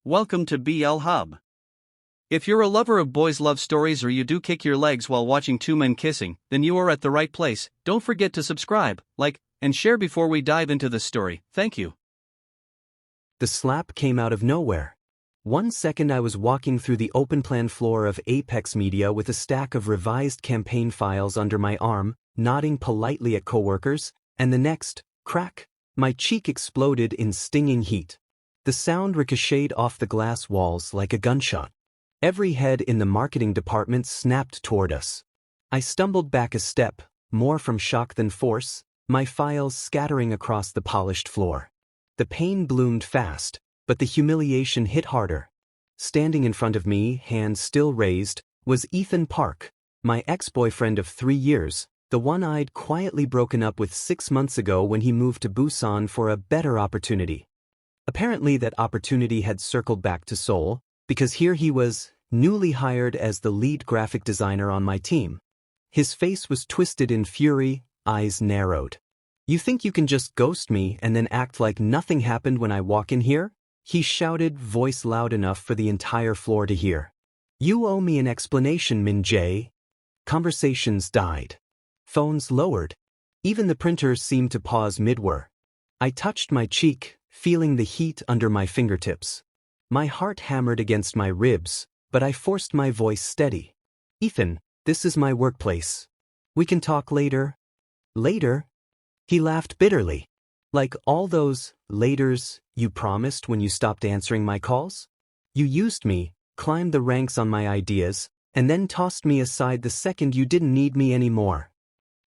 welcome to BL Hub. If you're a lover of boys' love stories or you do kick your legs while watching two men kissing, then you are at the right place. Don't forget to subscribe, like, and share before we dive into this story. Thank you. The slap came out of nowhere. 1 second I was walking through the open-plan floor of Apex Media with a stack of revised campaign files under my arm, nodding politely at coworkers, and the next, crack, my cheek exploded in stinging heat. The sound ricocheted off the glass walls like a gunshot. Every head in the marketing department snapped toward us. I stumbled back a step, more from shock than force, my files scattering across the polished floor. The pain bloomed fast, but the humiliation hit harder. Standing in front of me, hands still raised, was Ethan Park, my ex-boyfriend of 3 years, the one I'd quietly broken up with 6 months ago when he moved to Busan for a better opportunity. Apparently that opportunity had circled back to Seoul, because here he was, newly hired as the lead graphic designer on my team. His face was twisted in fury, eyes narrowed. "You think you can just ghost me and then act like nothing happened when I walk in here?" he shouted, voice loud enough for the entire floor to hear. "You owe me an explanation, Min Jae." Conversations died. Phones lowered. Even the printers seemed to pause mid-whir. I touched my cheek, feeling the heat under my fingertips. My heart hammered against my ribs, but I forced my voice steady. "Ethan, this is my workplace. We can talk later." "Later?" He laughed bitterly. "Like all those laters you promised when you stopped answering my calls? You used me, climbed the ranks on my ideas, and then tossed me aside the second you didn't need me anymore."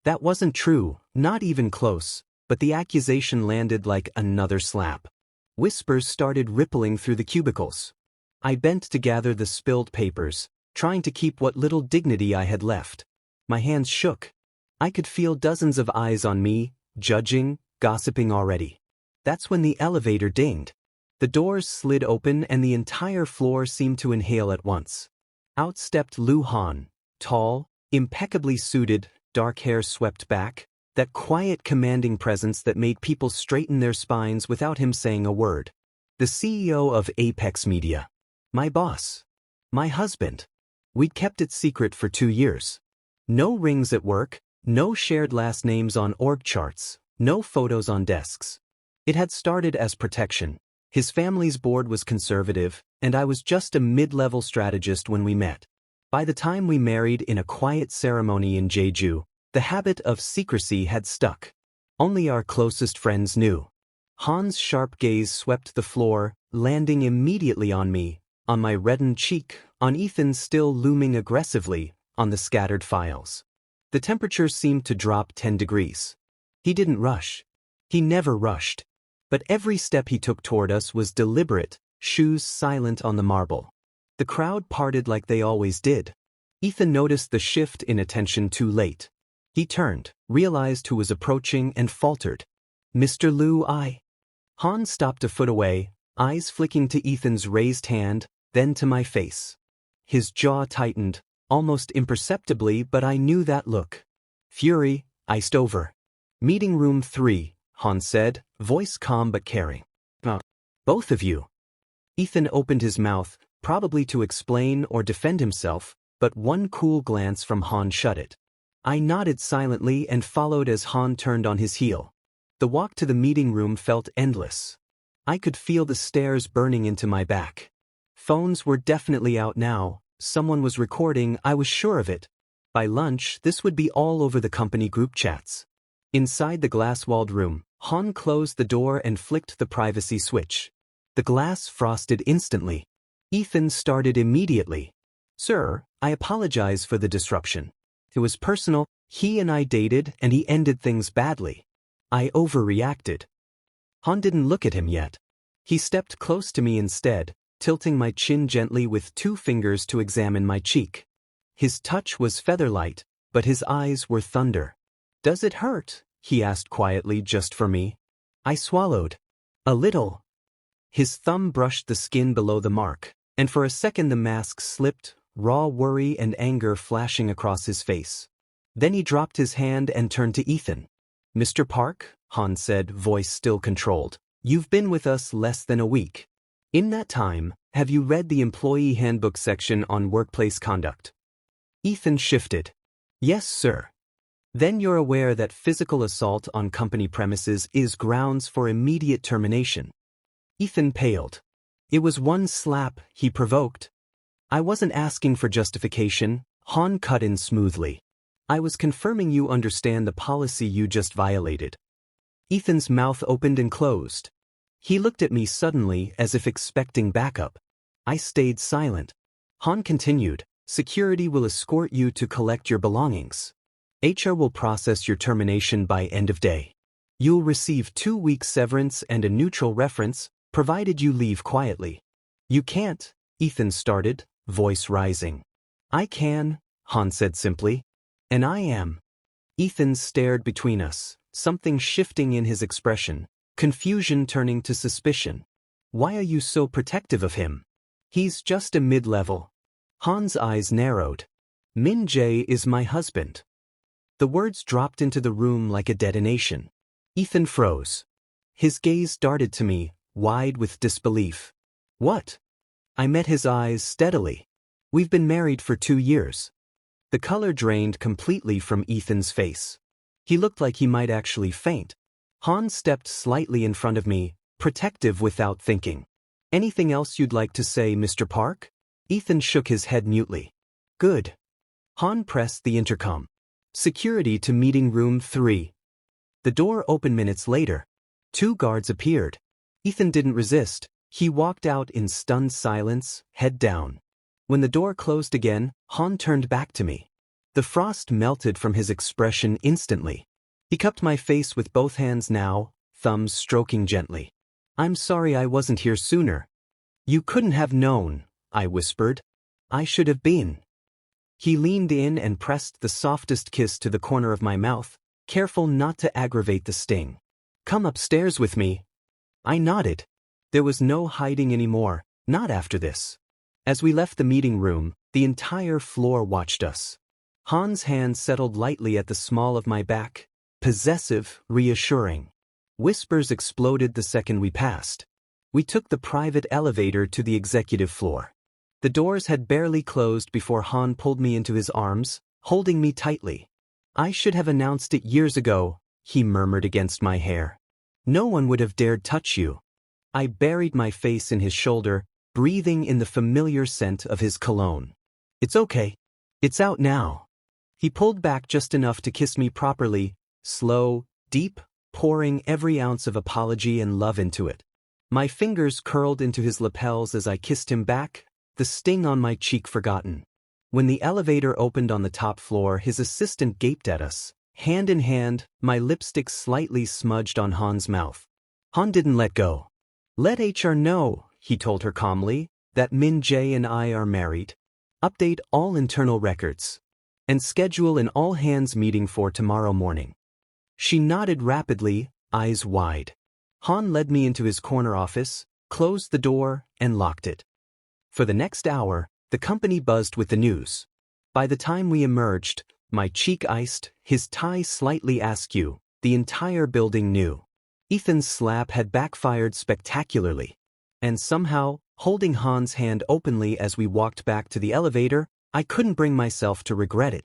That wasn't true, not even close, but the accusation landed like another slap. Whispers started rippling through the cubicles. I bent to gather the spilled papers, trying to keep what little dignity I had left. My hands shook. I could feel dozens of eyes on me, judging, gossiping already. That's when the elevator dinged. The doors slid open and the entire floor seemed to inhale at once. Out stepped Lu Han, tall, impeccably suited, dark hair swept back, that quiet commanding presence that made people straighten their spines without him saying a word. The CEO of Apex Media. My boss. My husband. We'd kept it secret for 2 years. No rings at work, no shared last names on org charts, no photos on desks. It had started as protection. His family's board was conservative, and I was just a mid-level strategist when we met. By the time we married in a quiet ceremony in Jeju, the habit of secrecy had stuck. Only our closest friends knew. Han's sharp gaze swept the floor, landing immediately on me, on my reddened cheek, on Ethan still looming aggressively, on the scattered files. The temperature seemed to drop 10 degrees. He didn't rush. He never rushed. But every step he took toward us was deliberate, shoes silent on the marble. The crowd parted like they always did. Ethan noticed the shift in attention too late. He turned, realized who was approaching, and faltered. "Mr. Liu, I..." Han stopped a foot away, eyes flicking to Ethan's raised hand, then to my face. His jaw tightened, almost imperceptibly, but I knew that look. Fury iced over. "Meeting room 3, Han said, voice calm but caring. Both of you." Ethan opened his mouth, probably to explain or defend himself, but one cool glance from Han shut it. I nodded silently and followed as Han turned on his heel. The walk to the meeting room felt endless. I could feel the stairs burning into my back. Phones were definitely out now, someone was recording, I was sure of it. By lunch, this would be all over the company group chats. Inside the glass-walled room, Han closed the door and flicked the privacy switch. The glass frosted instantly. Ethan started immediately. "Sir, I apologize for the disruption. It was personal, he and I dated and he ended things badly. I overreacted." Han didn't look at him yet. He stepped close to me instead, tilting my chin gently with 2 fingers to examine my cheek. His touch was feather-light, but his eyes were thunder. "Does it hurt?" he asked quietly just for me. I swallowed. "A little." His thumb brushed the skin below the mark, and for a second the mask slipped, raw worry and anger flashing across his face. Then he dropped his hand and turned to Ethan. "Mr. Park," Han said, voice still controlled, "you've been with us less than a week. In that time, have you read the employee handbook section on workplace conduct? Ethan shifted. Yes, sir. Then you're aware that physical assault on company premises is grounds for immediate termination. Ethan paled. It was one slap he provoked. I wasn't asking for justification, Han cut in smoothly. I was confirming you understand the policy you just violated. Ethan's mouth opened and closed. He looked at me suddenly as if expecting backup. I stayed silent. Han continued, security will escort you to collect your belongings. HR will process your termination by end of day. You'll receive 2 weeks severance and a neutral reference, provided you leave quietly. You can't, Ethan started, voice rising. I can, Han said simply. And I am. Ethan stared between us, something shifting in his expression, confusion turning to suspicion. Why are you so protective of him? He's just a mid-level. Han's eyes narrowed. Min Jae is my husband. The words dropped into the room like a detonation. Ethan froze. His gaze darted to me, wide with disbelief. What? I met his eyes steadily. We've been married for 2 years. The color drained completely from Ethan's face. He looked like he might actually faint. Han stepped slightly in front of me, protective without thinking. Anything else you'd like to say, Mr. Park? Ethan shook his head mutely. Good. Han pressed the intercom. Security to meeting room 3. The door opened minutes later. 2 guards appeared. Ethan didn't resist. He walked out in stunned silence, head down. When the door closed again, Han turned back to me. The frost melted from his expression instantly. He cupped my face with both hands now, thumbs stroking gently. I'm sorry I wasn't here sooner. You couldn't have known, I whispered. I should have been. He leaned in and pressed the softest kiss to the corner of my mouth, careful not to aggravate the sting. Come upstairs with me. I nodded. There was no hiding anymore, not after this. As we left the meeting room, the entire floor watched us. Han's hand settled lightly at the small of my back, possessive, reassuring. Whispers exploded the second we passed. We took the private elevator to the executive floor. The doors had barely closed before Han pulled me into his arms, holding me tightly. I should have announced it years ago, he murmured against my hair. No one would have dared touch you. I buried my face in his shoulder, breathing in the familiar scent of his cologne. It's okay. It's out now. He pulled back just enough to kiss me properly, slow, deep, pouring every ounce of apology and love into it. My fingers curled into his lapels as I kissed him back, the sting on my cheek forgotten. When the elevator opened on the top floor, his assistant gaped at us, hand in hand, my lipstick slightly smudged on Han's mouth. Han didn't let go. Let HR know, he told her calmly, that Min Jae and I are married. Update all internal records. And schedule an all-hands meeting for tomorrow morning. She nodded rapidly, eyes wide. Han led me into his corner office, closed the door, and locked it. For the next hour, the company buzzed with the news. By the time we emerged, my cheek iced, his tie slightly askew, the entire building knew. Ethan's slap had backfired spectacularly. And somehow, holding Han's hand openly as we walked back to the elevator, I couldn't bring myself to regret it.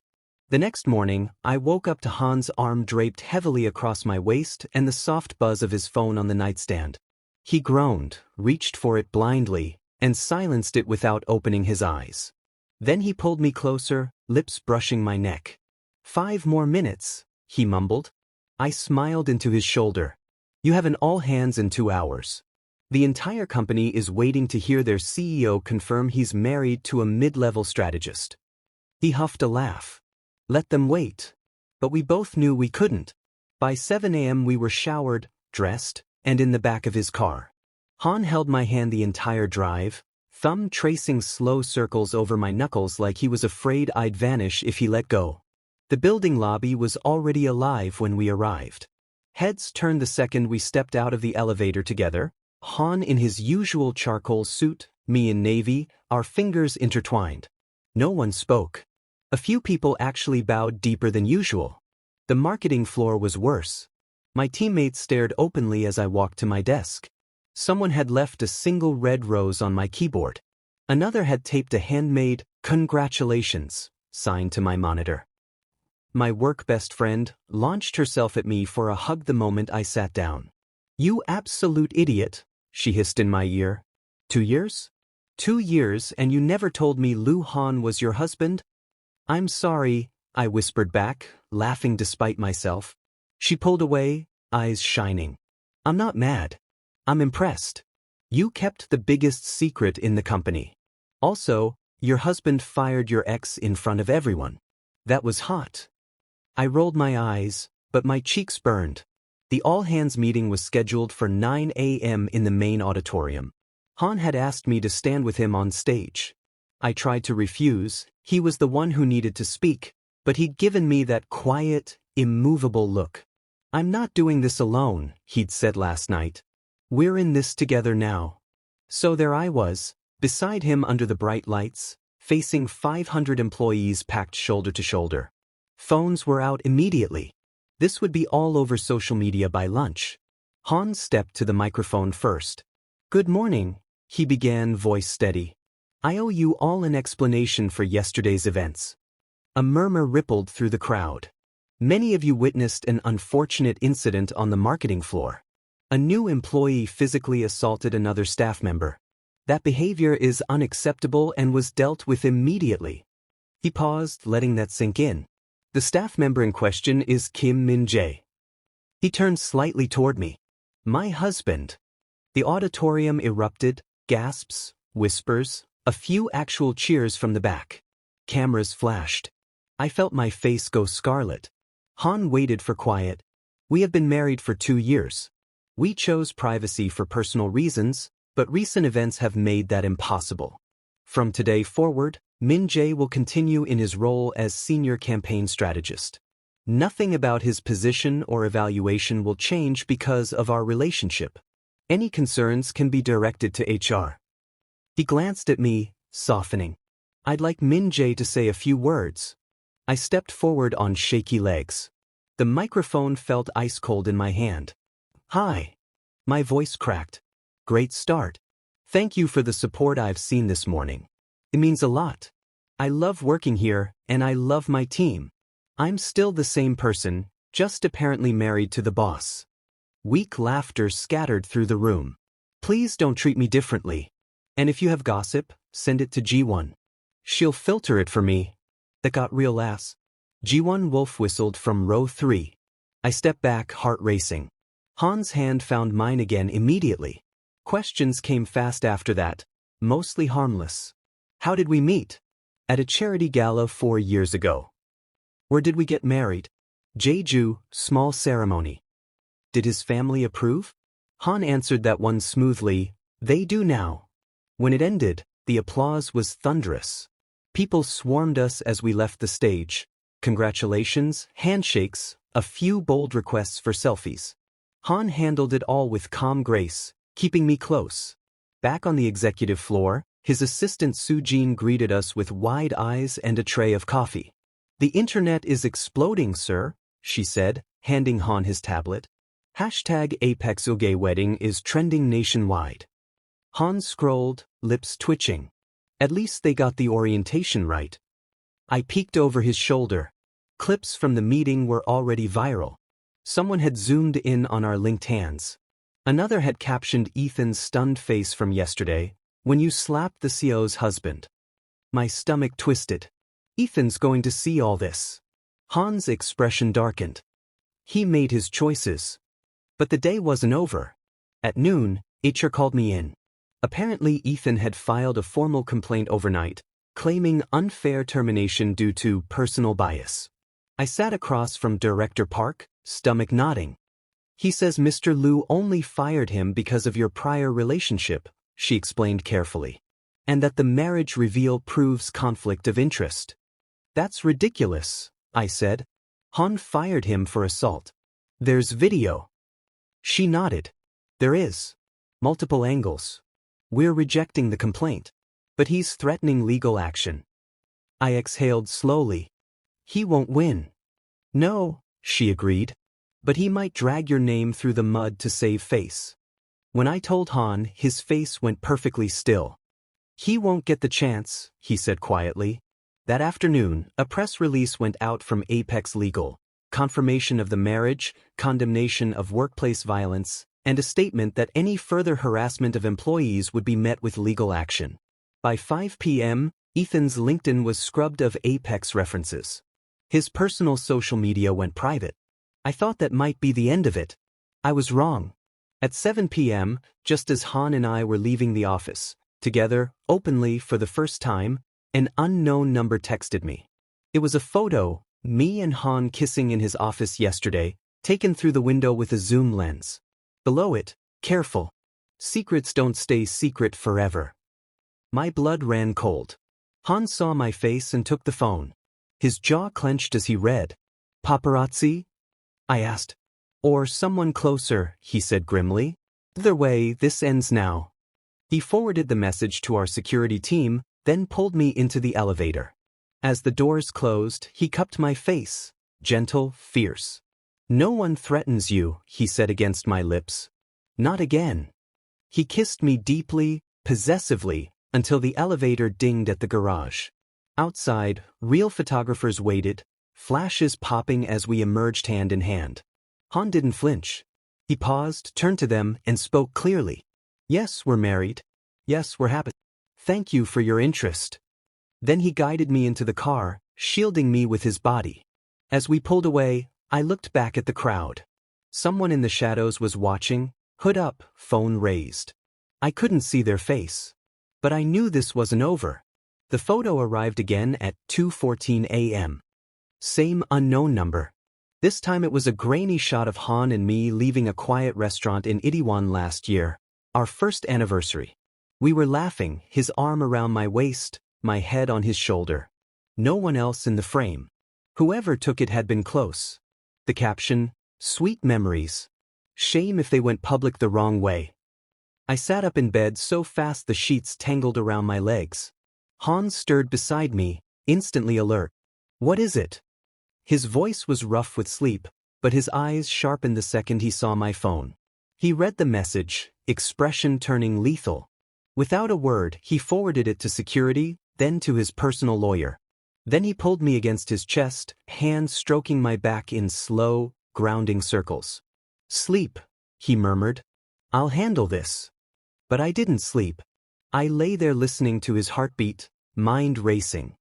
The next morning, I woke up to Han's arm draped heavily across my waist and the soft buzz of his phone on the nightstand. He groaned, reached for it blindly, and silenced it without opening his eyes. Then he pulled me closer, lips brushing my neck. 5 more minutes, he mumbled. I smiled into his shoulder. You have an all-hands in 2 hours. The entire company is waiting to hear their CEO confirm he's married to a mid-level strategist. He huffed a laugh. Let them wait. But we both knew we couldn't. By 7 a.m. we were showered, dressed, and in the back of his car. Han held my hand the entire drive, thumb tracing slow circles over my knuckles like he was afraid I'd vanish if he let go. The building lobby was already alive when we arrived. Heads turned the second we stepped out of the elevator together, Han in his usual charcoal suit, me in navy, our fingers intertwined. No one spoke. A few people actually bowed deeper than usual. The marketing floor was worse. My teammates stared openly as I walked to my desk. Someone had left a single red rose on my keyboard. Another had taped a handmade "Congratulations" sign to my monitor. My work best friend launched herself at me for a hug the moment I sat down. "You absolute idiot," she hissed in my ear. 2 years? 2 years and you never told me Lu Han was your husband? "I'm sorry," I whispered back, laughing despite myself. She pulled away, eyes shining. "I'm not mad. I'm impressed. You kept the biggest secret in the company. Also, your husband fired your ex in front of everyone. That was hot." I rolled my eyes, but my cheeks burned. The all-hands meeting was scheduled for 9 a.m. in the main auditorium. Han had asked me to stand with him on stage. I tried to refuse. He was the one who needed to speak, but he'd given me that quiet, immovable look. "I'm not doing this alone," he'd said last night. "We're in this together now." So there I was, beside him under the bright lights, facing 500 employees packed shoulder to shoulder. Phones were out immediately. This would be all over social media by lunch. Han stepped to the microphone first. "Good morning," he began, voice steady. "I owe you all an explanation for yesterday's events." A murmur rippled through the crowd. Many of you witnessed an unfortunate incident on the marketing floor. A new employee physically assaulted another staff member. That behavior is unacceptable and was dealt with immediately. He paused, letting that sink in. The staff member in question is Kim Min-jae. He turned slightly toward me. "My husband." The auditorium erupted, gasps, whispers, a few actual cheers from the back. Cameras flashed. I felt my face go scarlet. Han waited for quiet. "We have been married for 2 years. We chose privacy for personal reasons, but recent events have made that impossible. From today forward, Min-jae will continue in his role as senior campaign strategist. Nothing about his position or evaluation will change because of our relationship. Any concerns can be directed to HR." He glanced at me, softening. "I'd like Min-jae to say a few words." I stepped forward on shaky legs. The microphone felt ice cold in my hand. "Hi." My voice cracked. "Great start. Thank you for the support I've seen this morning. It means a lot. I love working here, and I love my team. I'm still the same person, just apparently married to the boss." Weak laughter scattered through the room. "Please don't treat me differently. And if you have gossip, send it to G1. She'll filter it for me." That got real laughs. G1 wolf whistled from row 3. I stepped back, heart racing. Han's hand found mine again immediately. Questions came fast after that, mostly harmless. "How did we meet?" "At a charity gala 4 years ago." "Where did we get married?" "Jeju, small ceremony." "Did his family approve?" Han answered that one smoothly. "They do now." When it ended, the applause was thunderous. People swarmed us as we left the stage. Congratulations, handshakes, a few bold requests for selfies. Han handled it all with calm grace, keeping me close. Back on the executive floor, his assistant Soo-jin greeted us with wide eyes and a tray of coffee. "The internet is exploding, sir," she said, handing Han his tablet. #Apex Uge wedding is trending nationwide. Han scrolled, lips twitching. At least they got the orientation right. I peeked over his shoulder. Clips from the meeting were already viral. Someone had zoomed in on our linked hands. Another had captioned Ethan's stunned face from yesterday, "When you slapped the CO's husband." My stomach twisted. Ethan's going to see all this. Han's expression darkened. He made his choices. But the day wasn't over. At noon, HR called me in. Apparently Ethan had filed a formal complaint overnight, claiming unfair termination due to personal bias. I sat across from Director Park, stomach nodding. "He says Mr. Liu only fired him because of your prior relationship," she explained carefully. "And that the marriage reveal proves conflict of interest." "That's ridiculous," I said. "Han fired him for assault. There's video." She nodded. "There is. Multiple angles. We're rejecting the complaint. But he's threatening legal action." I exhaled slowly. "He won't win." "No," she agreed. "But he might drag your name through the mud to save face." When I told Han, his face went perfectly still. He won't get the chance, he said quietly. That afternoon, a press release went out from Apex Legal, confirmation of the marriage, condemnation of workplace violence, and a statement that any further harassment of employees would be met with legal action. By 5 p.m., Ethan's LinkedIn was scrubbed of Apex references. His personal social media went private. I thought that might be the end of it. I was wrong. At 7 p.m., just as Han and I were leaving the office, together, openly for the first time, an unknown number texted me. It was a photo, me and Han kissing in his office yesterday, taken through the window with a zoom lens. Below it, careful. Secrets don't stay secret forever. My blood ran cold. Han saw my face and took the phone. His jaw clenched as he read. Paparazzi? I asked. Or someone closer, he said grimly. Either way, this ends now. He forwarded the message to our security team, then pulled me into the elevator. As the doors closed, he cupped my face, gentle, fierce. No one threatens you, he said against my lips. Not again. He kissed me deeply, possessively, until the elevator dinged at the garage. Outside, real photographers waited, flashes popping as we emerged hand in hand. Han didn't flinch. He paused, turned to them, and spoke clearly. Yes, we're married. Yes, we're happy. Thank you for your interest. Then he guided me into the car, shielding me with his body. As we pulled away, I looked back at the crowd. Someone in the shadows was watching, hood up, phone raised. I couldn't see their face. But I knew this wasn't over. The photo arrived again at 2:14 a.m. Same unknown number. This time it was a grainy shot of Han and me leaving a quiet restaurant in Itaewon last year, our first anniversary. We were laughing, his arm around my waist, my head on his shoulder. No one else in the frame. Whoever took it had been close. The caption, sweet memories. Shame if they went public the wrong way. I sat up in bed so fast the sheets tangled around my legs. Han stirred beside me, instantly alert. What is it? His voice was rough with sleep, but his eyes sharpened the second he saw my phone. He read the message, expression turning lethal. Without a word, he forwarded it to security, then to his personal lawyer. Then he pulled me against his chest, hands stroking my back in slow, grounding circles. Sleep, he murmured. I'll handle this. But I didn't sleep. I lay there listening to his heartbeat, mind racing.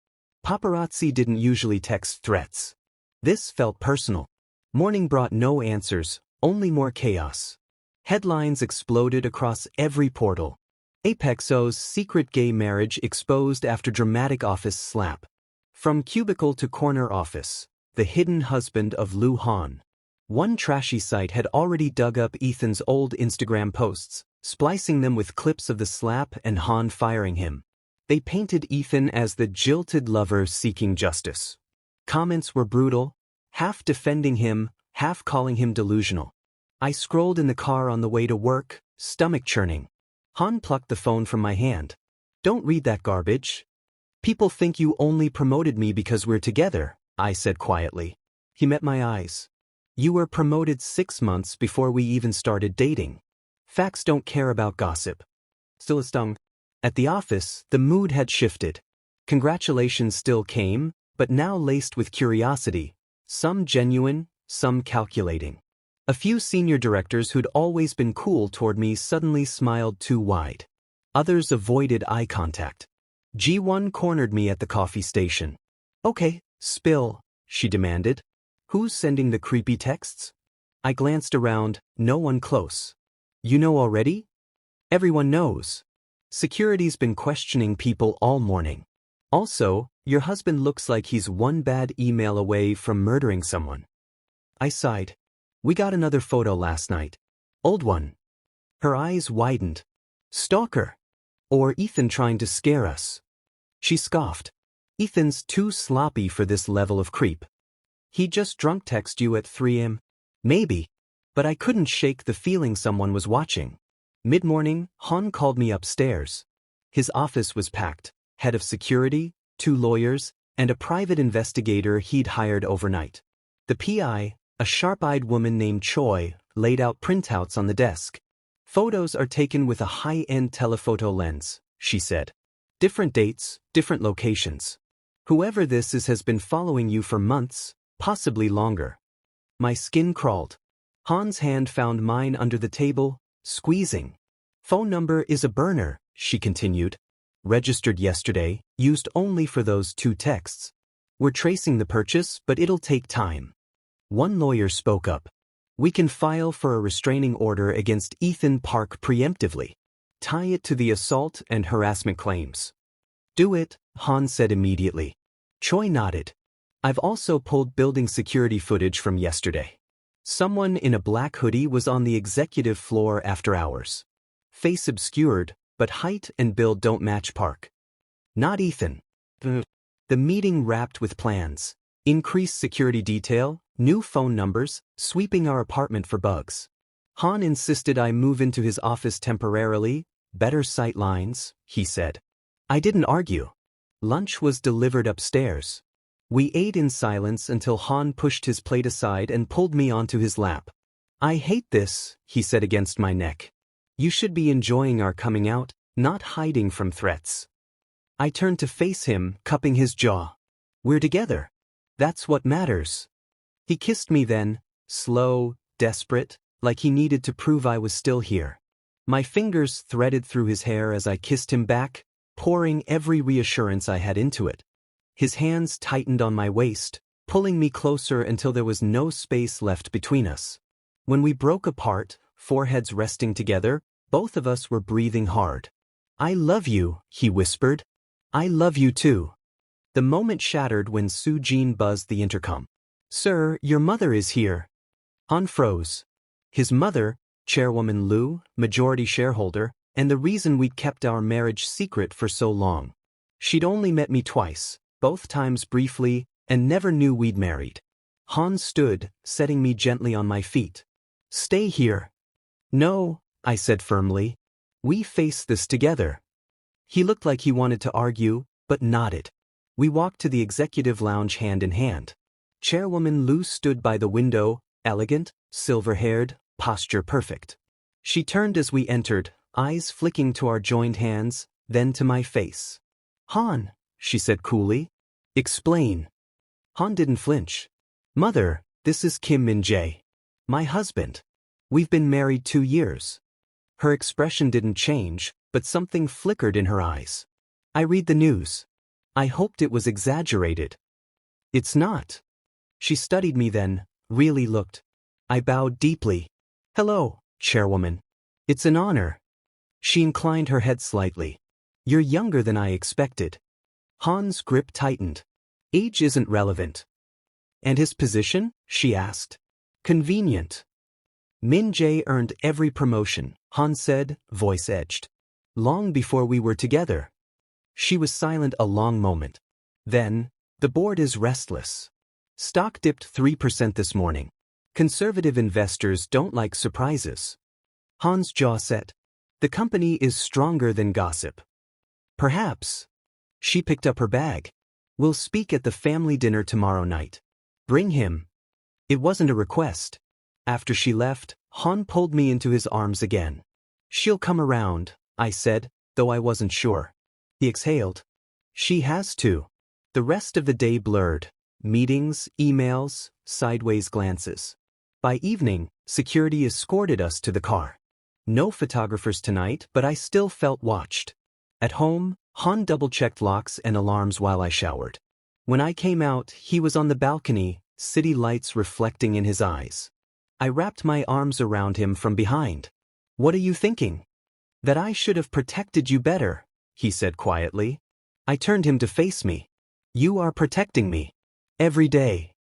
Paparazzi didn't usually text threats. This felt personal. Morning brought no answers, only more chaos. Headlines exploded across every portal. Apexo's secret gay marriage exposed after dramatic office slap. From cubicle to corner office, the hidden husband of Lu Han. One trashy site had already dug up Ethan's old Instagram posts, splicing them with clips of the slap and Han firing him. They painted Ethan as the jilted lover seeking justice. Comments were brutal, half defending him, half calling him delusional. I scrolled in the car on the way to work, stomach churning. Han plucked the phone from my hand. Don't read that garbage. People think you only promoted me because we're together, I said quietly. He met my eyes. You were promoted 6 months before we even started dating. Facts don't care about gossip. Still a stung. At the office, the mood had shifted. Congratulations still came, but now laced with curiosity, some genuine, some calculating. A few senior directors who'd always been cool toward me suddenly smiled too wide. Others avoided eye contact. G1 cornered me at the coffee station. Okay, spill, she demanded. Who's sending the creepy texts? I glanced around, no one close. You know already? Everyone knows. Security's been questioning people all morning. Also, your husband looks like he's one bad email away from murdering someone. I sighed. We got another photo last night. Old one. Her eyes widened. Stalker. Or Ethan trying to scare us. She scoffed. Ethan's too sloppy for this level of creep. He just drunk text you at 3 a.m. Maybe. But I couldn't shake the feeling someone was watching. Mid-morning, Han called me upstairs. His office was packed. Head of security, 2 lawyers, and a private investigator he'd hired overnight. The PI, a sharp-eyed woman named Choi, laid out printouts on the desk. Photos are taken with a high-end telephoto lens, she said. Different dates, different locations. Whoever this is has been following you for months, possibly longer. My skin crawled. Han's hand found mine under the table, squeezing. Phone number is a burner, she continued. Registered yesterday, used only for those 2 texts. We're tracing the purchase, but it'll take time. One lawyer spoke up. We can file for a restraining order against Ethan Park preemptively. Tie it to the assault and harassment claims. Do it, Han said immediately. Choi nodded. I've also pulled building security footage from yesterday. Someone in a black hoodie was on the executive floor after hours. Face obscured, but height and build don't match Park. Not Ethan. The meeting wrapped with plans. Increased security detail, new phone numbers, sweeping our apartment for bugs. Han insisted I move into his office temporarily, better sight lines, he said. I didn't argue. Lunch was delivered upstairs. We ate in silence until Han pushed his plate aside and pulled me onto his lap. I hate this, he said against my neck. You should be enjoying our coming out, not hiding from threats. I turned to face him, cupping his jaw. We're together. That's what matters. He kissed me then, slow, desperate, like he needed to prove I was still here. My fingers threaded through his hair as I kissed him back, pouring every reassurance I had into it. His hands tightened on my waist, pulling me closer until there was no space left between us. When we broke apart, foreheads resting together, both of us were breathing hard. I love you, he whispered. I love you too. The moment shattered when Soo-jin buzzed the intercom. Sir, your mother is here. Han froze. His mother, chairwoman Lu, majority shareholder, and the reason we'd kept our marriage secret for so long. She'd only met me twice, both times briefly, and never knew we'd married. Han stood, setting me gently on my feet. Stay here. No, I said firmly. We face this together. He looked like he wanted to argue, but nodded. We walked to the executive lounge hand in hand. Chairwoman Lu stood by the window, elegant, silver-haired, posture perfect. She turned as we entered, eyes flicking to our joined hands, then to my face. Han, she said coolly. Explain. Han didn't flinch. Mother, this is Kim Min-jae. My husband. We've been married 2 years. Her expression didn't change, but something flickered in her eyes. I read the news. I hoped it was exaggerated. It's not. She studied me then, really looked. I bowed deeply. Hello, chairwoman. It's an honor. She inclined her head slightly. You're younger than I expected. Han's grip tightened. Age isn't relevant. And his position? She asked. Convenient. Min-jae earned every promotion, Han said, voice edged. Long before we were together. She was silent a long moment. Then, the board is restless. Stock dipped 3% this morning. Conservative investors don't like surprises. Han's jaw set. The company is stronger than gossip. Perhaps. She picked up her bag. We'll speak at the family dinner tomorrow night. Bring him. It wasn't a request. After she left, Han pulled me into his arms again. She'll come around, I said, though I wasn't sure. He exhaled. She has to. The rest of the day blurred. Meetings, emails, sideways glances. By evening, security escorted us to the car. No photographers tonight, but I still felt watched. At home, Han double-checked locks and alarms while I showered. When I came out, he was on the balcony, city lights reflecting in his eyes. I wrapped my arms around him from behind. What are you thinking? That I should have protected you better, he said quietly. I turned him to face me. You are protecting me. Every day.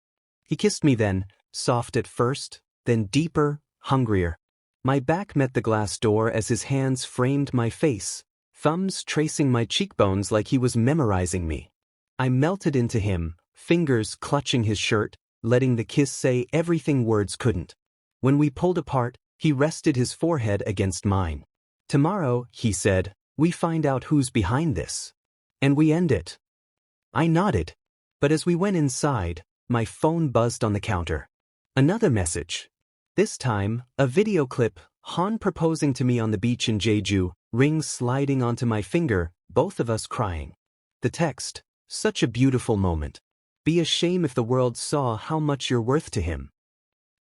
He kissed me then, soft at first, then deeper, hungrier. My back met the glass door as his hands framed my face, thumbs tracing my cheekbones like he was memorizing me. I melted into him, fingers clutching his shirt, letting the kiss say everything words couldn't. When we pulled apart, he rested his forehead against mine. Tomorrow, he said, we find out who's behind this. And we end it. I nodded. But as we went inside, my phone buzzed on the counter. Another message. This time, a video clip, Han proposing to me on the beach in Jeju, rings sliding onto my finger, both of us crying. The text, such a beautiful moment. Be a shame if the world saw how much you're worth to him.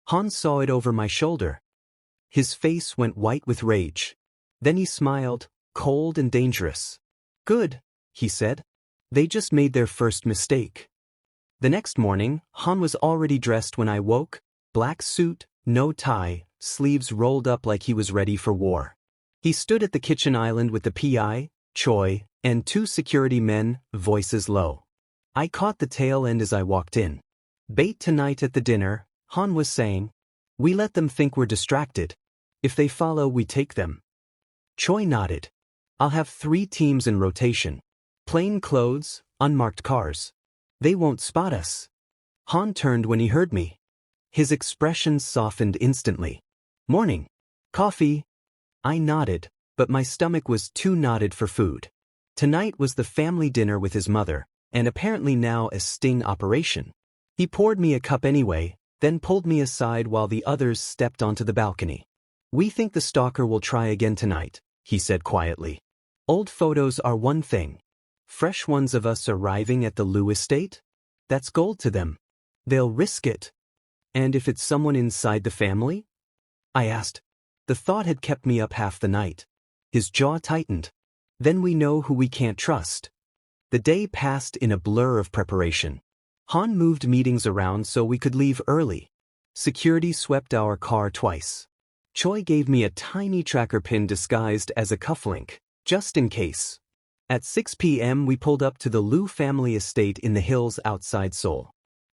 Han saw it over my shoulder. His face went white with rage. Then he smiled, cold and dangerous. Good, he said. They just made their first mistake. The next morning, Han was already dressed when I woke, black suit, no tie, sleeves rolled up like he was ready for war. He stood at the kitchen island with the PI, Choi, and 2 security men, voices low. I caught the tail end as I walked in. Bait tonight at the dinner, Han was saying. We let them think we're distracted. If they follow, we take them. Choi nodded. I'll have 3 teams in rotation. Plain clothes, unmarked cars. They won't spot us. Han turned when he heard me. His expression softened instantly. Morning. Coffee. I nodded, but my stomach was too knotted for food. Tonight was the family dinner with his mother, and apparently now a sting operation. He poured me a cup anyway, then pulled me aside while the others stepped onto the balcony. We think the Stalker will try again tonight, he said quietly. Old photos are one thing. Fresh ones of us arriving at the Liu estate? That's gold to them. They'll risk it. And if it's someone inside the family? I asked. The thought had kept me up half the night. His jaw tightened. Then we know who we can't trust. The day passed in a blur of preparation. Han moved meetings around so we could leave early. Security swept our car twice. Choi gave me a tiny tracker pin disguised as a cufflink, just in case. At 6 p.m. we pulled up to the Liu family estate in the hills outside Seoul.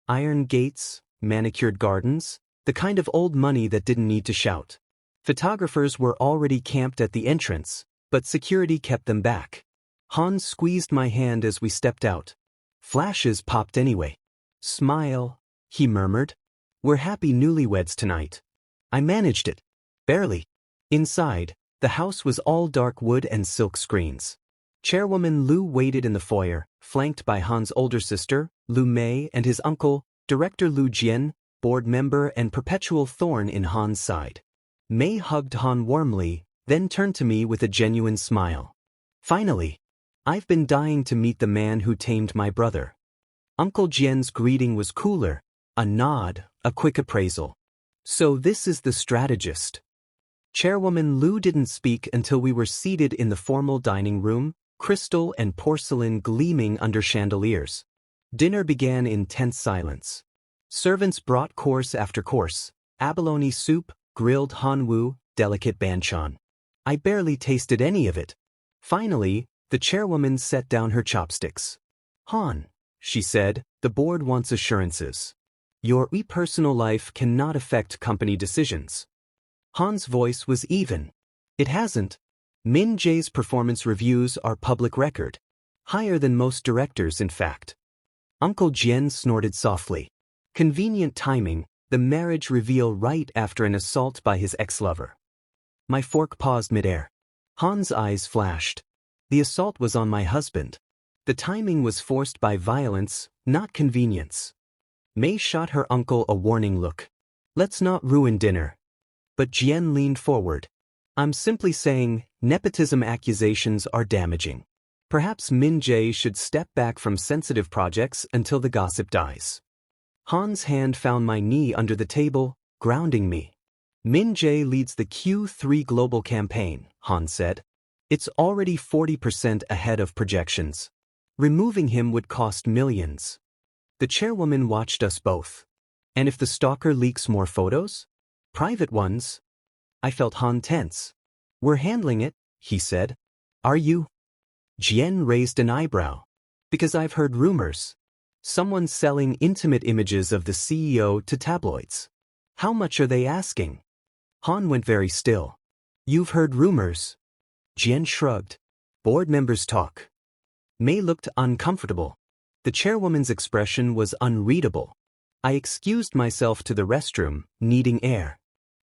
Iron gates, manicured gardens, the kind of old money that didn't need to shout. Photographers were already camped at the entrance, but security kept them back. Han squeezed my hand as we stepped out. Flashes popped anyway. Smile, he murmured. We're happy newlyweds tonight. I managed it. Barely. Inside, the house was all dark wood and silk screens. Chairwoman Liu waited in the foyer, flanked by Han's older sister, Liu Mei, and his uncle, Director Liu Jian, board member and perpetual thorn in Han's side. Mei hugged Han warmly, then turned to me with a genuine smile. Finally, I've been dying to meet the man who tamed my brother. Uncle Jian's greeting was cooler, a nod, a quick appraisal. So this is the strategist. Chairwoman Liu didn't speak until we were seated in the formal dining room, crystal and porcelain gleaming under chandeliers. Dinner began in tense silence. Servants brought course after course, abalone soup, grilled hanwoo, delicate banchan. I barely tasted any of it. Finally, the chairwoman set down her chopsticks. Han, she said, the board wants assurances. Your personal life cannot affect company decisions. Han's voice was even. It hasn't. Min Jae's performance reviews are public record. Higher than most directors, in fact. Uncle Jian snorted softly. Convenient timing, the marriage reveal right after an assault by his ex-lover. My fork paused midair. Han's eyes flashed. The assault was on my husband. The timing was forced by violence, not convenience. Mei shot her uncle a warning look. Let's not ruin dinner. But Jian leaned forward. I'm simply saying, nepotism accusations are damaging. Perhaps Min Jae should step back from sensitive projects until the gossip dies. Han's hand found my knee under the table, grounding me. Min Jae leads the Q3 global campaign, Han said. It's already 40% ahead of projections. Removing him would cost millions. The chairwoman watched us both. And if the Stalker leaks more photos? Private ones? I felt Han tense. We're handling it, he said. Are you? Jian raised an eyebrow. Because I've heard rumors. Someone selling intimate images of the CEO to tabloids. How much are they asking? Han went very still. You've heard rumors. Jian shrugged. Board members talk. Mei looked uncomfortable. The chairwoman's expression was unreadable. I excused myself to the restroom, needing air.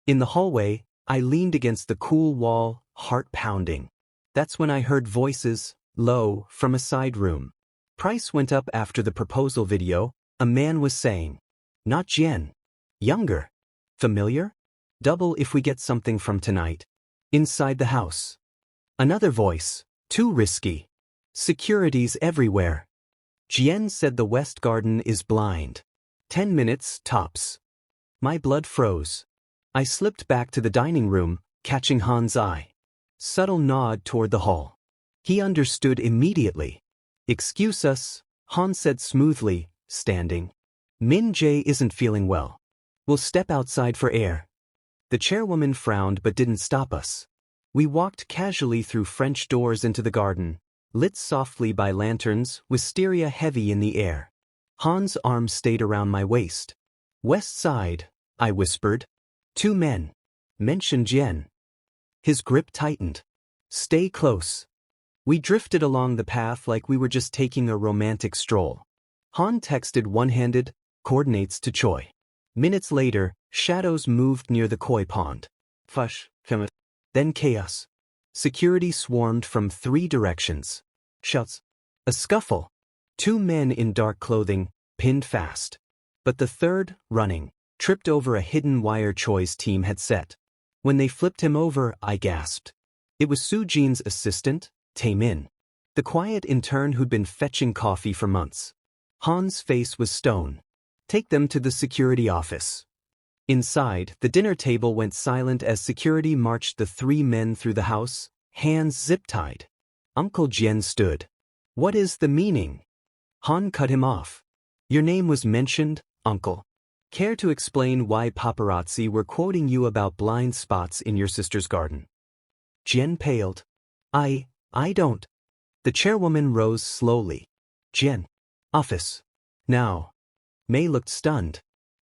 In the hallway, I leaned against the cool wall, heart pounding. That's when I heard voices, low, from a side room. Price went up after the proposal video, a man was saying. Not Jian. Younger. Familiar? Double if we get something from tonight. Inside the house. Another voice. Too risky. Securities everywhere. Jian said the west garden is blind. 10 minutes, tops. My blood froze. I slipped back to the dining room, catching Han's eye. Subtle nod toward the hall. He understood immediately. Excuse us, Han said smoothly, standing. Min Jae isn't feeling well. We'll step outside for air. The chairwoman frowned but didn't stop us. We walked casually through French doors into the garden, lit softly by lanterns, wisteria heavy in the air. Han's arm stayed around my waist. West side, I whispered. 2 men. Mention Jian. His grip tightened. Stay close. We drifted along the path like we were just taking a romantic stroll. Han texted one-handed, coordinates to Choi. Minutes later, shadows moved near the koi pond. Fush, then chaos. Security swarmed from 3 directions. Shouts. A scuffle. 2 men in dark clothing, pinned fast. But the third, running, tripped over a hidden wire Choi's team had set. When they flipped him over, I gasped. It was Soo Jin's assistant, Tae-min. The quiet intern who'd been fetching coffee for months. Han's face was stone. Take them to the security office. Inside, the dinner table went silent as security marched the 3 men through the house, hands zip-tied. Uncle Jian stood. What is the meaning? Han cut him off. Your name was mentioned, uncle. Care to explain why paparazzi were quoting you about blind spots in your sister's garden? Jian paled. I don't. The chairwoman rose slowly. Jian. Office. Now. May looked stunned.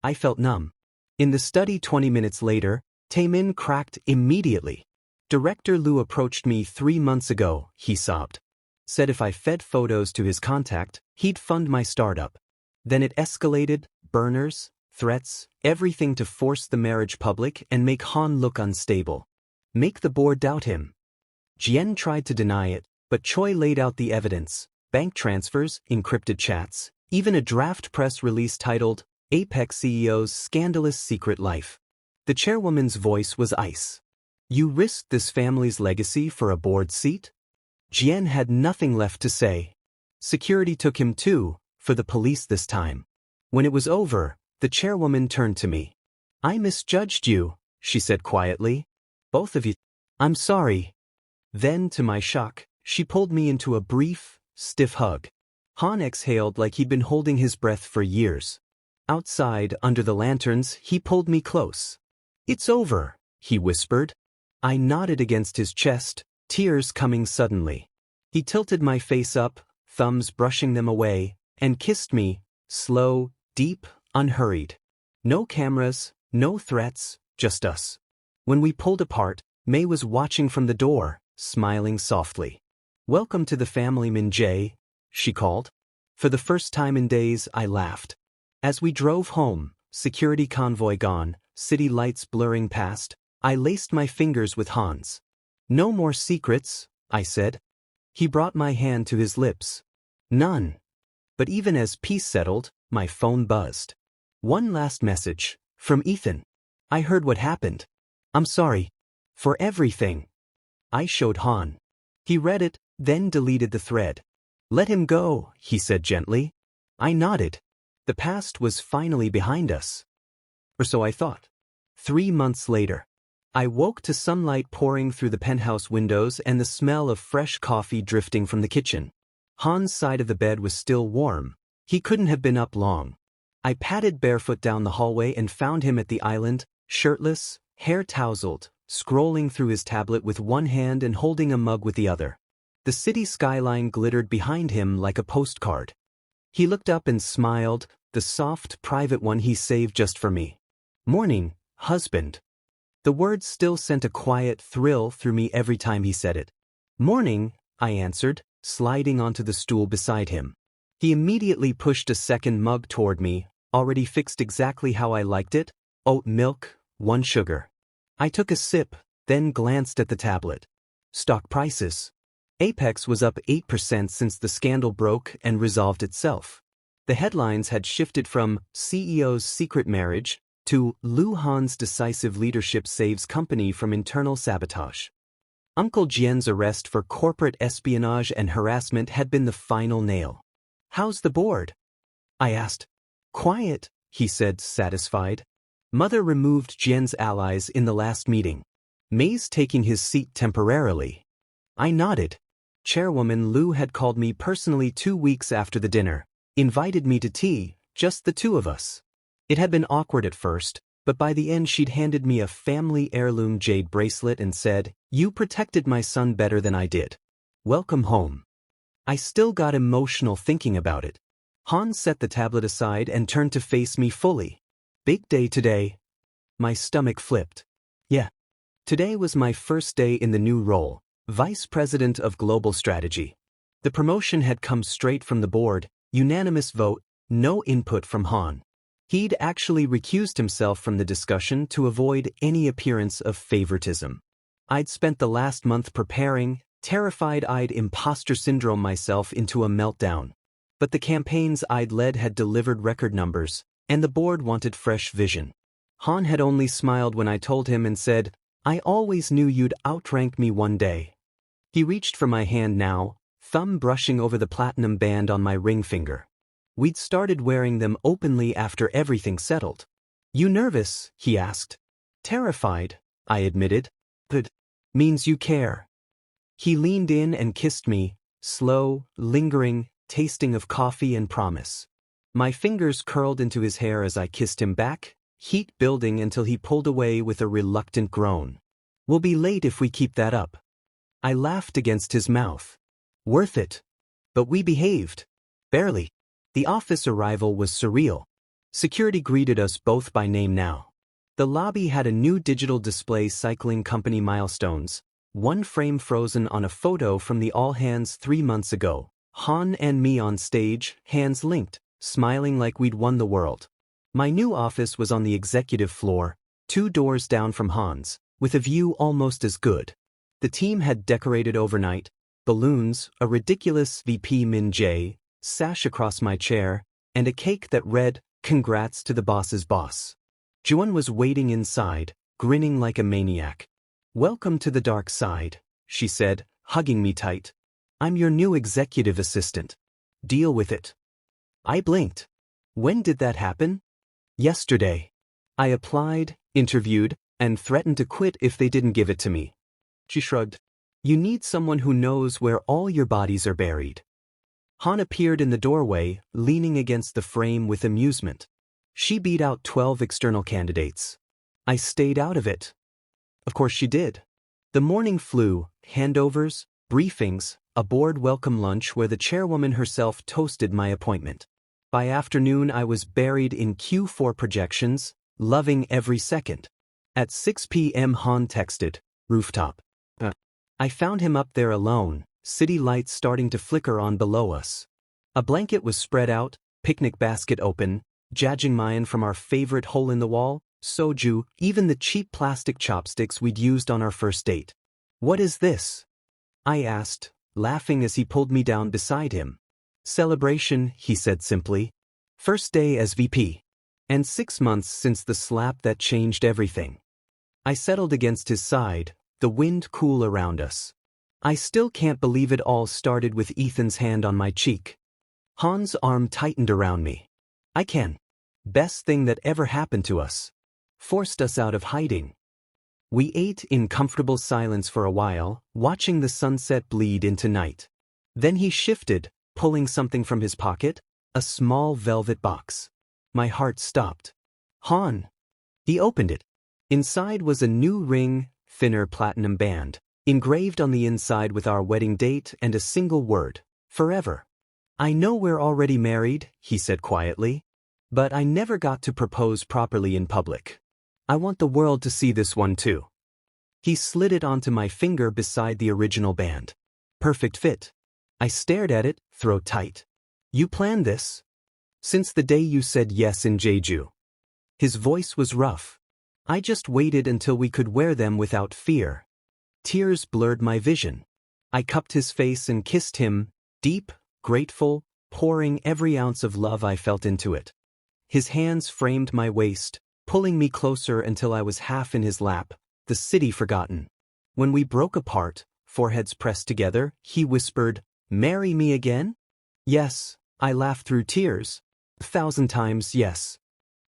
I felt numb. In the study 20 minutes later, Tae-min cracked immediately. Director Liu approached me 3 months ago, he sobbed. Said if I fed photos to his contact, he'd fund my startup. Then it escalated, burners, threats, everything to force the marriage public and make Han look unstable. Make the board doubt him. Jian tried to deny it, but Choi laid out the evidence. Bank transfers, encrypted chats, even a draft press release titled, Apex CEO's Scandalous Secret Life. The chairwoman's voice was ice. You risked this family's legacy for a board seat? Jian had nothing left to say. Security took him too, for the police this time. When it was over, the chairwoman turned to me. I misjudged you, she said quietly. Both of you. I'm sorry. Then, to my shock, she pulled me into a brief, stiff hug. Han exhaled like he'd been holding his breath for years. Outside, under the lanterns, he pulled me close. It's over, he whispered. I nodded against his chest, tears coming suddenly. He tilted my face up, thumbs brushing them away, and kissed me, slow, deep, unhurried. No cameras, no threats, just us. When we pulled apart, May was watching from the door, smiling softly. Welcome to the family, Min Jae, she called. For the first time in days, I laughed. As we drove home, security convoy gone, city lights blurring past, I laced my fingers with Han's. No more secrets, I said. He brought my hand to his lips. None. But even as peace settled, my phone buzzed. One last message, from Ethan. I heard what happened. I'm sorry. For everything. I showed Han. He read it, then deleted the thread. Let him go, he said gently. I nodded. The past was finally behind us. Or so I thought. 3 months later. I woke to sunlight pouring through the penthouse windows and the smell of fresh coffee drifting from the kitchen. Han's side of the bed was still warm. He couldn't have been up long. I padded barefoot down the hallway and found him at the island, shirtless, hair tousled, scrolling through his tablet with one hand and holding a mug with the other. The city skyline glittered behind him like a postcard. He looked up and smiled, the soft, private one he saved just for me. Morning, husband. The words still sent a quiet thrill through me every time he said it. Morning, I answered, sliding onto the stool beside him. He immediately pushed a second mug toward me, already fixed exactly how I liked it, oat milk, 1 sugar. I took a sip, then glanced at the tablet. Stock prices. Apex was up 8% since the scandal broke and resolved itself. The headlines had shifted from CEO's secret marriage to Lu Han's decisive leadership saves company from internal sabotage. Uncle Jian's arrest for corporate espionage and harassment had been the final nail. "How's the board?" I asked. "Quiet," he said, satisfied. Mother removed Jian's allies in the last meeting. May's taking his seat temporarily. I nodded. Chairwoman Lu had called me personally 2 weeks after the dinner, invited me to tea, just the two of us. It had been awkward at first, but by the end she'd handed me a family heirloom jade bracelet and said, "You protected my son better than I did. Welcome home." I still got emotional thinking about it. Han set the tablet aside and turned to face me fully. "Big day today." My stomach flipped. Yeah. Today was my first day in the new role, Vice President of Global Strategy. The promotion had come straight from the board, unanimous vote, no input from Han. He'd actually recused himself from the discussion to avoid any appearance of favoritism. I'd spent the last month preparing, terrified I'd imposter syndrome myself into a meltdown. But the campaigns I'd led had delivered record numbers, and the board wanted fresh vision. Han had only smiled when I told him and said, "I always knew you'd outrank me one day." He reached for my hand now, thumb brushing over the platinum band on my ring finger. We'd started wearing them openly after everything settled. "You nervous?" he asked. "Terrified," I admitted. "Good. Means you care." He leaned in and kissed me, slow, lingering, tasting of coffee and promise. My fingers curled into his hair as I kissed him back, heat building until he pulled away with a reluctant groan. "We'll be late if we keep that up." I laughed against his mouth. "Worth it." But we behaved. Barely. The office arrival was surreal. Security greeted us both by name now. The lobby had a new digital display cycling company milestones, one frame frozen on a photo from the all-hands 3 months ago, Han and me on stage, hands linked, smiling like we'd won the world. My new office was on the executive floor, 2 doors down from Han's, with a view almost as good. The team had decorated overnight, balloons, a ridiculous VP Min Jae, sash across my chair, and a cake that read, "Congrats to the boss's boss." Juan was waiting inside, grinning like a maniac. "Welcome to the dark side," she said, hugging me tight. "I'm your new executive assistant. Deal with it." I blinked. When did that happen? Yesterday. I applied, interviewed, and threatened to quit if they didn't give it to me. She shrugged. "You need someone who knows where all your bodies are buried." Han appeared in the doorway, leaning against the frame with amusement. "She beat out 12 external candidates. I stayed out of it." Of course she did. The morning flew, handovers, briefings, a board welcome lunch where the chairwoman herself toasted my appointment. By afternoon I was buried in Q4 projections, loving every second. At 6 p.m. Han texted, "Rooftop." I found him up there alone, city lights starting to flicker on below us. A blanket was spread out, picnic basket open, jjajangmyeon from our favorite hole-in-the-wall, soju, even the cheap plastic chopsticks we'd used on our first date. "What is this?" I asked, laughing as he pulled me down beside him. "Celebration," he said simply. "First day as VP. And 6 months since the slap that changed everything." I settled against his side, the wind cool around us. I still can't believe it all started with Ethan's hand on my cheek. Han's arm tightened around me. "I can. Best thing that ever happened to us. Forced us out of hiding." We ate in comfortable silence for a while, watching the sunset bleed into night. Then he shifted, pulling something from his pocket, a small velvet box. My heart stopped. "Han." He opened it. Inside was a new ring, thinner platinum band, engraved on the inside with our wedding date and a single word, "Forever." "I know we're already married," he said quietly, "but I never got to propose properly in public. I want the world to see this one too." He slid it onto my finger beside the original band. Perfect fit. I stared at it, throat tight. "You planned this?" "Since the day you said yes in Jeju." His voice was rough. "I just waited until we could wear them without fear." Tears blurred my vision. I cupped his face and kissed him, deep, grateful, pouring every ounce of love I felt into it. His hands framed my waist, pulling me closer until I was half in his lap, the city forgotten. When we broke apart, foreheads pressed together, he whispered, "Marry me again?" Yes, I laughed through tears. 1,000 times yes.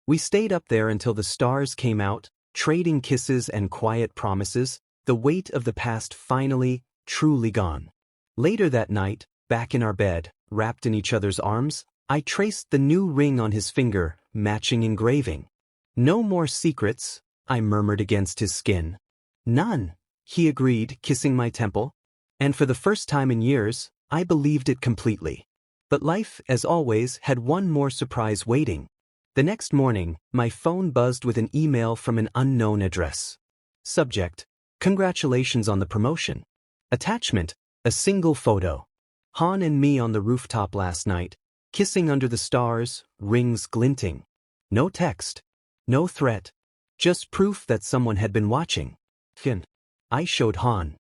We stayed up there until the stars came out, trading kisses and quiet promises, the weight of the past finally, truly gone. Later that night, back in our bed, wrapped in each other's arms, I traced the new ring on his finger, matching engraving. "No more secrets," I murmured against his skin. "None," he agreed, kissing my temple. And for the first time in years, I believed it completely. But life, as always, had one more surprise waiting. The next morning, my phone buzzed with an email from an unknown address. Subject: "Congratulations on the promotion." Attachment: a single photo. Han and me on the rooftop last night, kissing under the stars, rings glinting. No text. No threat. Just proof that someone had been watching. Fin. I showed Han.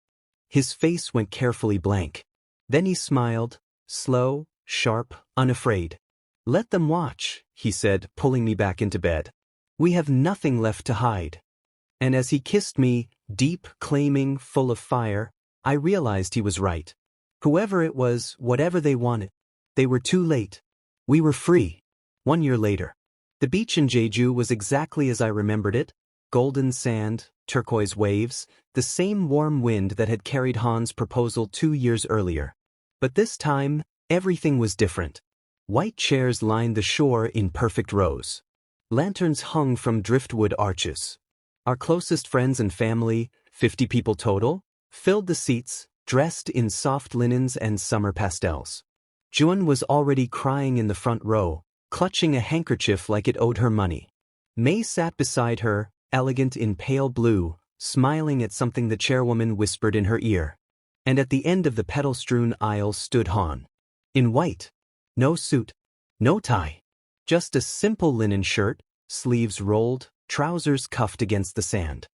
His face went carefully blank. Then he smiled, slow, sharp, unafraid. "Let them watch," he said, pulling me back into bed. "We have nothing left to hide." And as he kissed me, deep, claiming, full of fire, I realized he was right. Whoever it was, whatever they wanted, they were too late. We were free. 1 year later. The beach in Jeju was exactly as I remembered it: golden sand, turquoise waves, the same warm wind that had carried Han's proposal 2 years earlier. But this time, everything was different. White chairs lined the shore in perfect rows. Lanterns hung from driftwood arches. Our closest friends and family, 50 people total, filled the seats, dressed in soft linens and summer pastels. Jun was already crying in the front row, clutching a handkerchief like it owed her money. May sat beside her, elegant in pale blue, smiling at something the chairwoman whispered in her ear. And at the end of the petal-strewn aisle stood Han. In white. No suit. No tie. Just a simple linen shirt, sleeves rolled, trousers cuffed against the sand.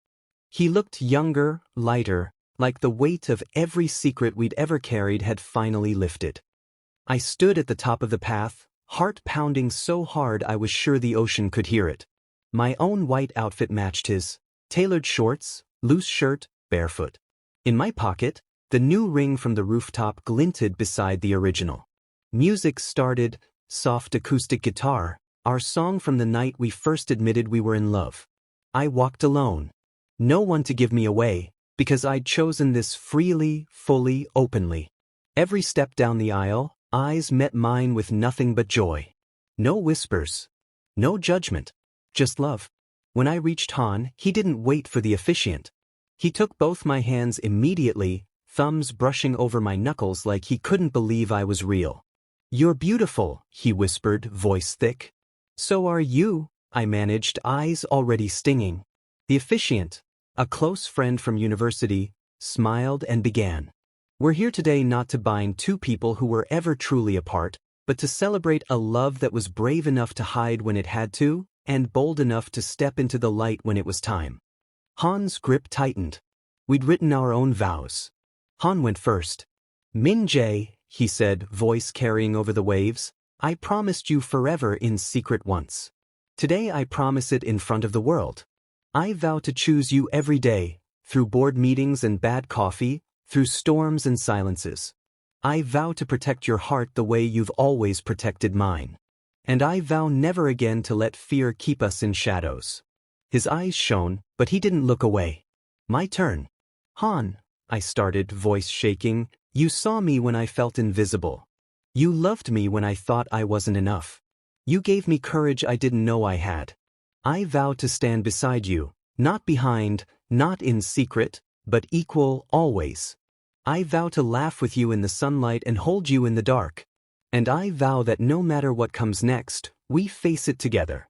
He looked younger, lighter, like the weight of every secret we'd ever carried had finally lifted. I stood at the top of the path, heart pounding so hard I was sure the ocean could hear it. My own white outfit matched his: tailored shorts, loose shirt, barefoot. In my pocket, the new ring from the rooftop glinted beside the original. Music started, soft acoustic guitar, our song from the night we first admitted we were in love. I walked alone. No one to give me away, because I'd chosen this freely, fully, openly. Every step down the aisle, eyes met mine with nothing but joy. No whispers. No judgment. Just love. When I reached Han, he didn't wait for the officiant. He took both my hands immediately, thumbs brushing over my knuckles like he couldn't believe I was real. "You're beautiful," he whispered, voice thick. "So are you," I managed, eyes already stinging. The officiant, a close friend from university, smiled and began. "We're here today not to bind two people who were ever truly apart, but to celebrate a love that was brave enough to hide when it had to, and bold enough to step into the light when it was time." Han's grip tightened. We'd written our own vows. Han went first. "Min Jae," he said, voice carrying over the waves, "I promised you forever in secret once. Today I promise it in front of the world. I vow to choose you every day, through board meetings and bad coffee, through storms and silences. I vow to protect your heart the way you've always protected mine. And I vow never again to let fear keep us in shadows." His eyes shone, but he didn't look away. My turn. "Han," I started, voice shaking, "you saw me when I felt invisible. You loved me when I thought I wasn't enough. You gave me courage I didn't know I had. I vow to stand beside you, not behind, not in secret, but equal always. I vow to laugh with you in the sunlight and hold you in the dark. And I vow that no matter what comes next, we face it together."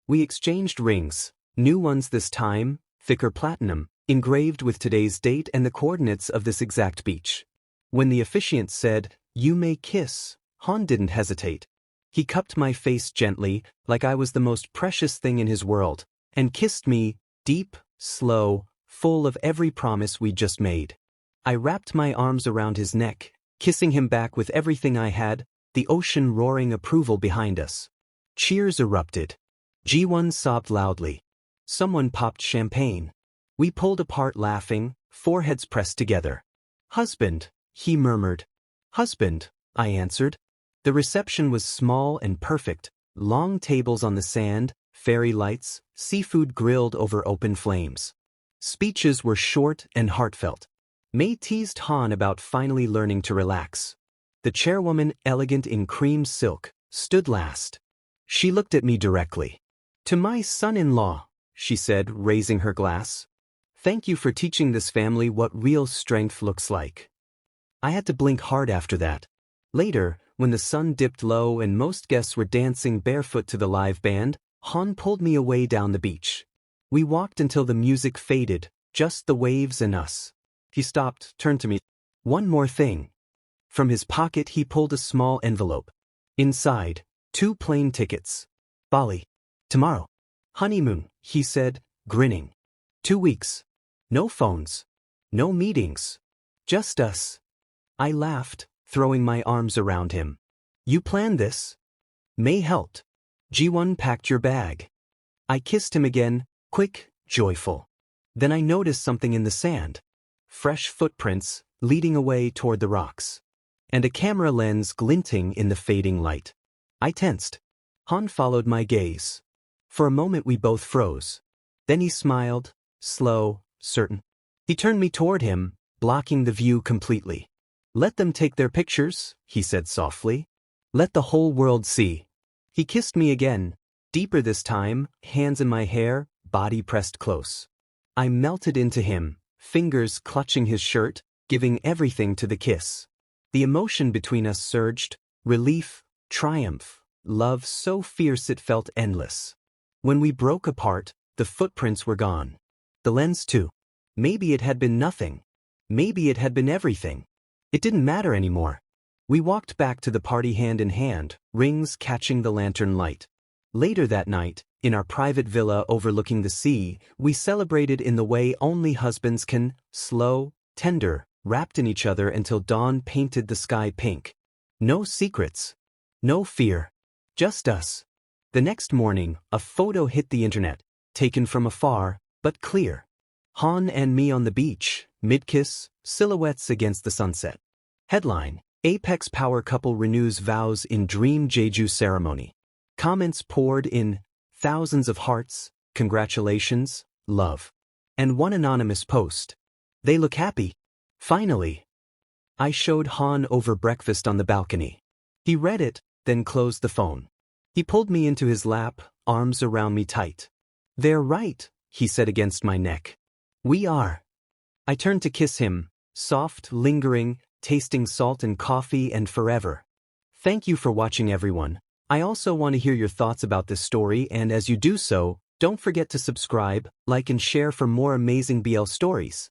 We exchanged rings, new ones this time, thicker platinum, engraved with today's date and the coordinates of this exact beach. When the officiant said, "You may kiss," Han didn't hesitate. He cupped my face gently, like I was the most precious thing in his world, and kissed me, deep, slow, full of every promise we'd just made. I wrapped my arms around his neck, kissing him back with everything I had, the ocean roaring approval behind us. Cheers erupted. Ji-won sobbed loudly. Someone popped champagne. We pulled apart laughing, foreheads pressed together. "Husband," he murmured. "Husband," I answered. The reception was small and perfect, long tables on the sand, fairy lights, seafood grilled over open flames. Speeches were short and heartfelt. May teased Han about finally learning to relax. The chairwoman, elegant in cream silk, stood last. She looked at me directly. "To my son-in-law," she said, raising her glass. "Thank you for teaching this family what real strength looks like." I had to blink hard after that. Later, when the sun dipped low and most guests were dancing barefoot to the live band, Han pulled me away down the beach. We walked until the music faded, just the waves and us. He stopped, turned to me. "One more thing." From his pocket he pulled a small envelope. Inside, 2 plane tickets. Bali. Tomorrow. Honeymoon, he said, grinning. 2 weeks. No phones. No meetings. Just us. I laughed, throwing my arms around him. "You planned this?" May helped. "Ji-won packed your bag." I kissed him again, quick, joyful. Then I noticed something in the sand. Fresh footprints, leading away toward the rocks. And a camera lens glinting in the fading light. I tensed. Han followed my gaze. For a moment we both froze. Then he smiled, slow, certain. He turned me toward him, blocking the view completely. "Let them take their pictures," he said softly. "Let the whole world see." He kissed me again, deeper this time, hands in my hair, body pressed close. I melted into him, fingers clutching his shirt, giving everything to the kiss. The emotion between us surged, relief, triumph, love so fierce it felt endless. When we broke apart, the footprints were gone. The lens too. Maybe it had been nothing. Maybe it had been everything. It didn't matter anymore. We walked back to the party hand in hand, rings catching the lantern light. Later that night, in our private villa overlooking the sea, we celebrated in the way only husbands can, slow, tender, wrapped in each other until dawn painted the sky pink. No secrets. No fear. Just us. The next morning, a photo hit the internet, taken from afar, but clear. Han and me on the beach, mid-kiss, silhouettes against the sunset. Headline: Apex power couple renews vows in dream Jeju ceremony. Comments poured in, thousands of hearts, congratulations, love. And one anonymous post: "They look happy. Finally." I showed Han over breakfast on the balcony. He read it, then closed the phone. He pulled me into his lap, arms around me tight. "They're right," he said against my neck. "We are." I turned to kiss him, soft, lingering, tasting salt and coffee and forever. Thank you for watching, everyone. I also want to hear your thoughts about this story, and as you do so, don't forget to subscribe, like and share for more amazing BL stories.